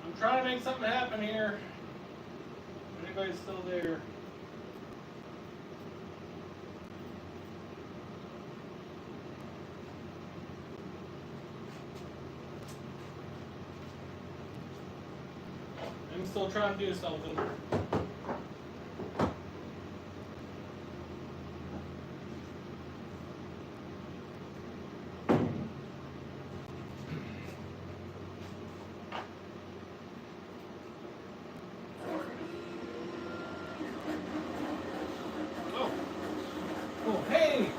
I'm trying to make something happen here. If anybody's still there. I'm still trying to do something. Oh, hey!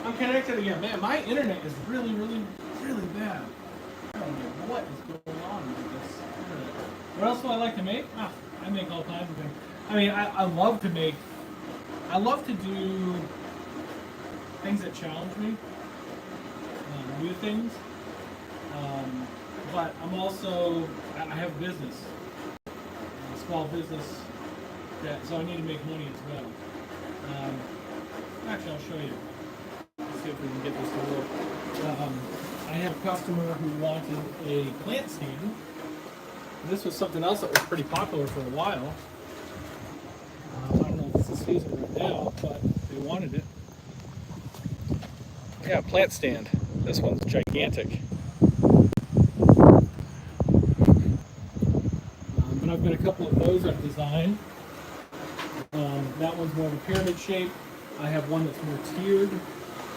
I'm connected again. Man, my internet is really, really, really bad. I don't know what is going on with this internet. What else do I like to make? I make all kinds of things. I mean, I love to make, I love to do things that challenge me, new things. But I'm also, I have a business, a small business, so I need to make money as well. Actually, I'll show you. Let's see if we can get this to work. I have a customer who wanted a plant stand. This was something else that was pretty popular for a while. I don't know if it's the season right now, but they wanted it. Yeah, plant stand. This one's gigantic. and I've got a couple of those I've designed. That one's more of a pyramid shape. I have one that's more tiered,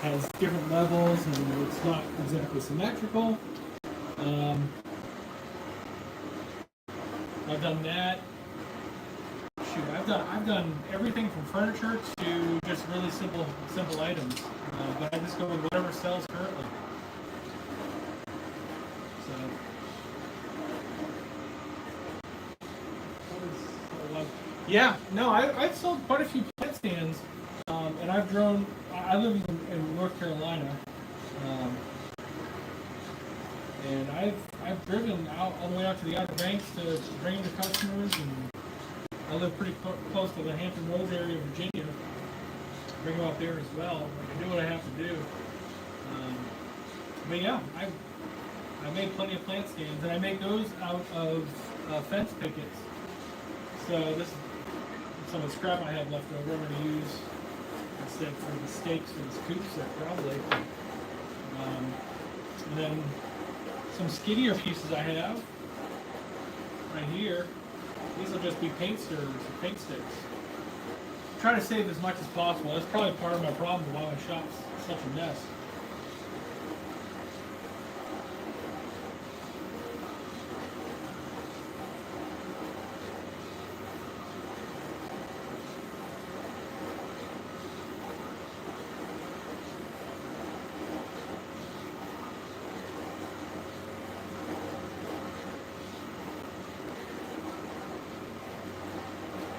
has different levels, and it's not exactly symmetrical. I've done that. Shoot, I've done everything from furniture to just really simple items. But I just go with whatever sells currently. So, yeah, no, I've sold quite a few plant stands, and I've drone. I live in North Carolina, and I've driven out all the way out to the Outer Banks to bring them to customers, and I live pretty close to the Hampton Roads area of Virginia. Bring them out there as well. I do what I have to do. But yeah, I made plenty of plant stands, and I make those out of fence pickets. So this is some of the scrap I have left over. I'm going to use instead for the stakes for this coop set probably. And then some skinnier pieces I have right here. These will just be paint stirrers or paint sticks. I'm trying to save as much as possible. That's probably part of my problem why my shop's such a mess.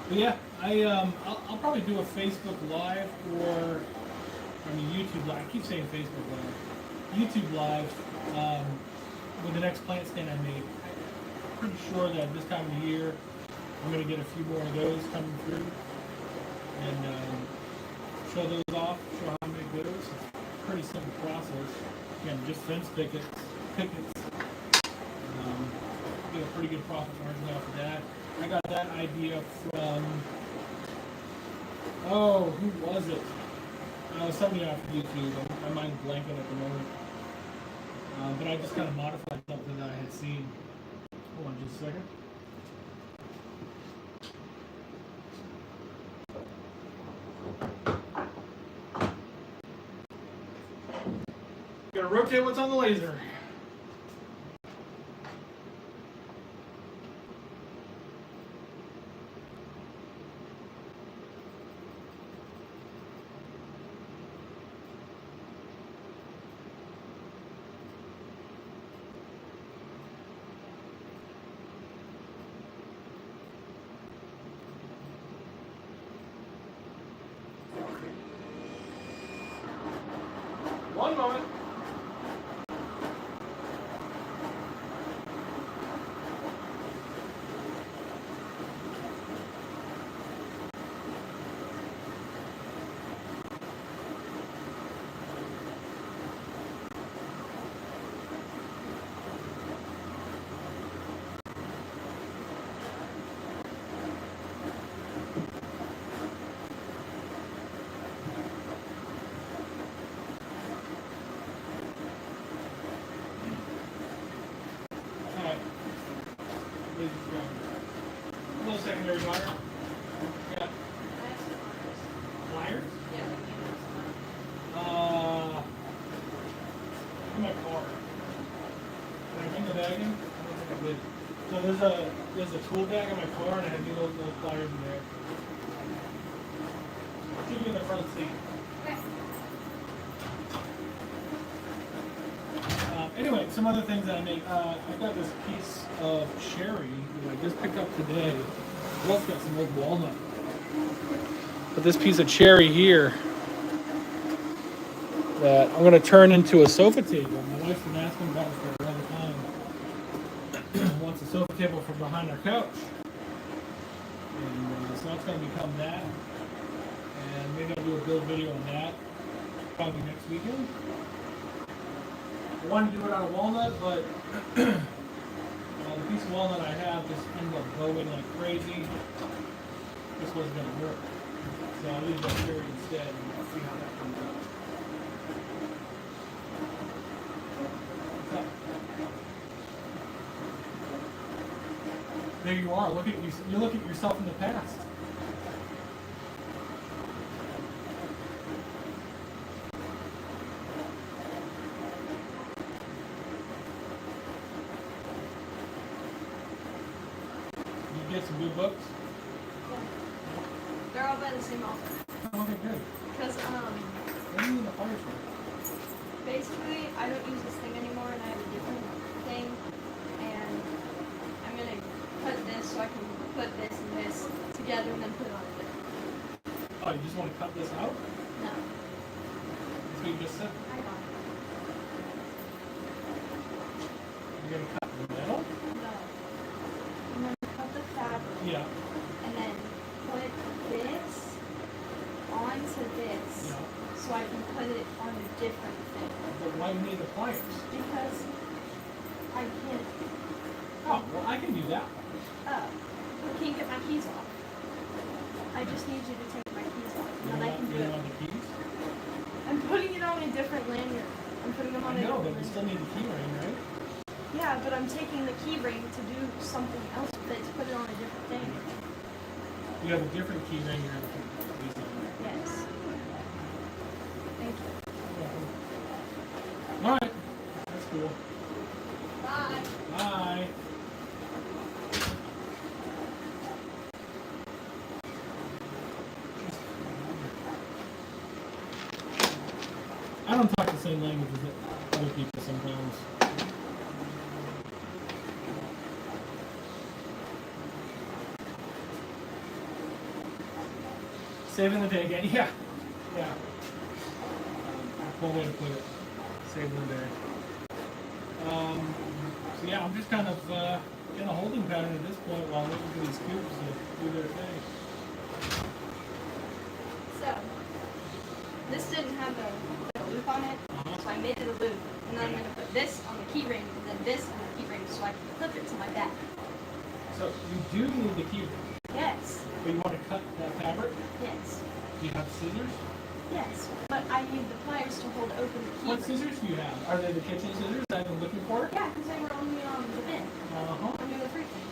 But yeah, I'll probably do a Facebook Live or, YouTube Live. I keep saying Facebook Live. YouTube Live with the next plant stand I make. I'm pretty sure that this time of the year I'm going to get a few more of those coming through and show those off, show how I make those. It's a pretty simple process. Again, just fence pickets. Get a pretty good profit margin off of that. I got that idea from, who was it? Somebody off YouTube. My mind's blanking at the moment. But I just kind of modified something that I had seen. Hold on just a second. Gotta rotate what's on the laser. One moment. Hello, secondary wire. Yeah. Pliers? In my car. Did I bring the bag in? I don't think I did. So there's a tool bag in my car, and I have these little pliers in there. Should be in the front seat. Anyway, some other things that I make. I've got this piece of cherry that I just picked up today. I've also got some old walnut. But this piece of cherry here that I'm going to turn into a sofa table. My wife's been asking about it for a long time. Wants a sofa table for behind our couch. And so that's going to become that. And maybe I'll do a build video on that probably next weekend. I wanted to do it out of walnut, but the piece of walnut I have just ended up bowing like crazy. This wasn't going to work. So I'll use that cherry instead and I'll see how that comes out. What's up? There you are. Look at you. You look at yourself in the past. You get some good books. They're all by the same author. Oh, okay, good. Because, What do you need the fire for? basically, I don't use this thing anymore and I have a different thing. And I'm going to cut this so I can put this and this together and then put it on a different. Oh, you just want to cut this out? No. That's what you just said. I got it. You're gonna cut the metal? No. I'm going to cut the fabric. Yeah. And then put this onto this Yeah. so I can put it on a different thing. But why do you need the pliers? Because I can't. Oh, well, I can do that. I can't get my keys off. I just need you to take my keys off, You and then I can do don't it. want the keys? I'm putting it on a different lanyard. I'm putting them on a I know, but different we still lanyard. need the key ring, right? Yeah, but I'm taking the key ring to do something else with it, to put it on a different thing. You have a different key ring you're gonna put these on. Yes. Thank you. Alright. That's cool. Bye. Bye. I don't talk the same language as other people sometimes. Saving the day again, yeah. Yeah. One way to put it. Saving the day. So yeah, I'm just kind of in a holding pattern at this point while waiting for these cubes to do their thing. So, this didn't have the loop on it, so I made it a loop. And then I'm going to put this on the key ring, and then this on the key ring, so I can clip it to my back. So you do need the key ring, Yes. but you want to cut that fabric? Yes. Do you have scissors? Yes. But I need the pliers to hold open the key What ring. scissors do you have? Are they the kitchen scissors I've been looking for? Yeah, because they were only on the bin. Uh-huh. Under the free thing.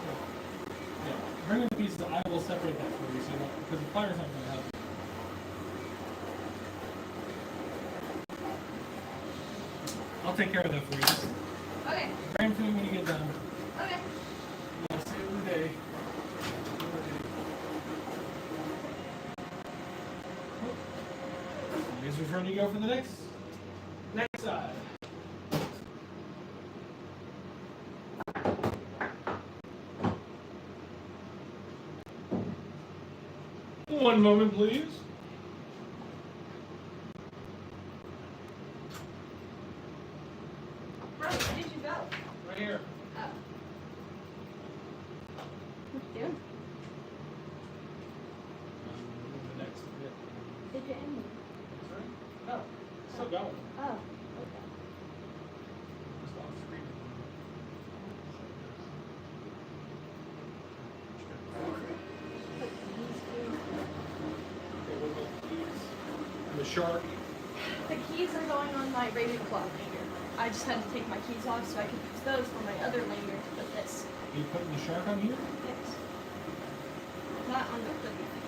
Yeah. Bring me the pieces. I will separate that for you, so that, because the pliers aren't going to help. I'll take care of that for you. Okay. Bring them to me when you get done. Okay. Yeah, save the day. Laser's ready to go for the next side. One moment, please. Bro, where did you go? Right here. Oh. What you doing? The next bit. Did you end me? Sorry? No, still going. Oh. Okay. Just off screen. Okay, what about the keys? And the shark? The keys are going on my Ravenclaw lanyard. I just had to take my keys off so I could use those for my other lanyard to put this. Are you putting the shark on here? Yes. Not on the clippy thing.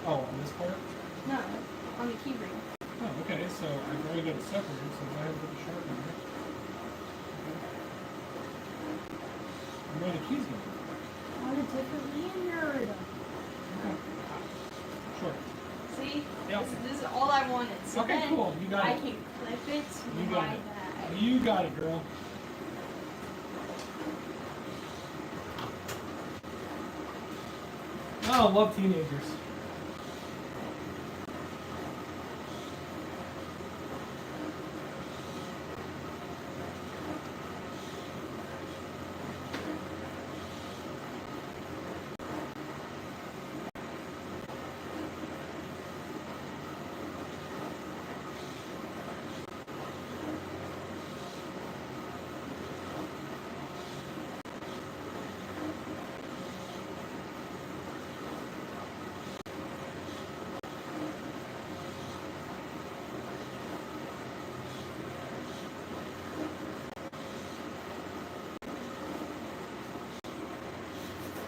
Oh, on this part? No, on the key ring. Oh, okay, so I've already got it separated, so go ahead and put the shark on there. Okay. And where are the keys going? On a different lanyard. Okay. Sure. See? Yep. This is all I wanted. So Okay, then cool. You got I it. can clip it to You my got it. bag. You got it, girl. Oh, I love teenagers.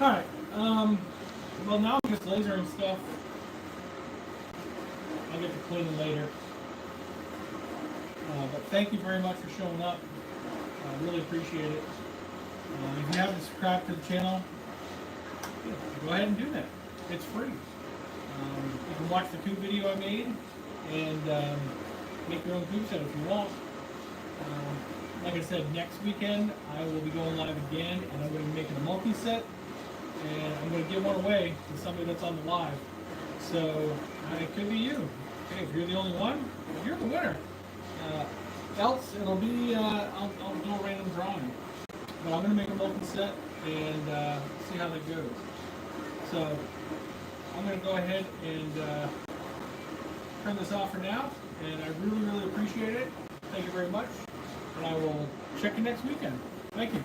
Alright, well now I'm just lasering stuff. I'll get to cleaning later. But thank you very much for showing up. I really appreciate it. If you haven't subscribed to the channel, go ahead and do that. It's free. You can watch the tube video I made and make your own tube set if you want. Like I said, next weekend I will be going live again, and I'm going to be making a multi-set, and I'm going to give one away to somebody that's on the live. So it could be you. Okay, if you're the only one, you're the winner. Else it'll be I'll do a random drawing. But I'm going to make a multi-set and see how that goes. So I'm going to go ahead and turn this off for now, and I really, really appreciate it. Thank you very much, and I will check you next weekend. Thank you.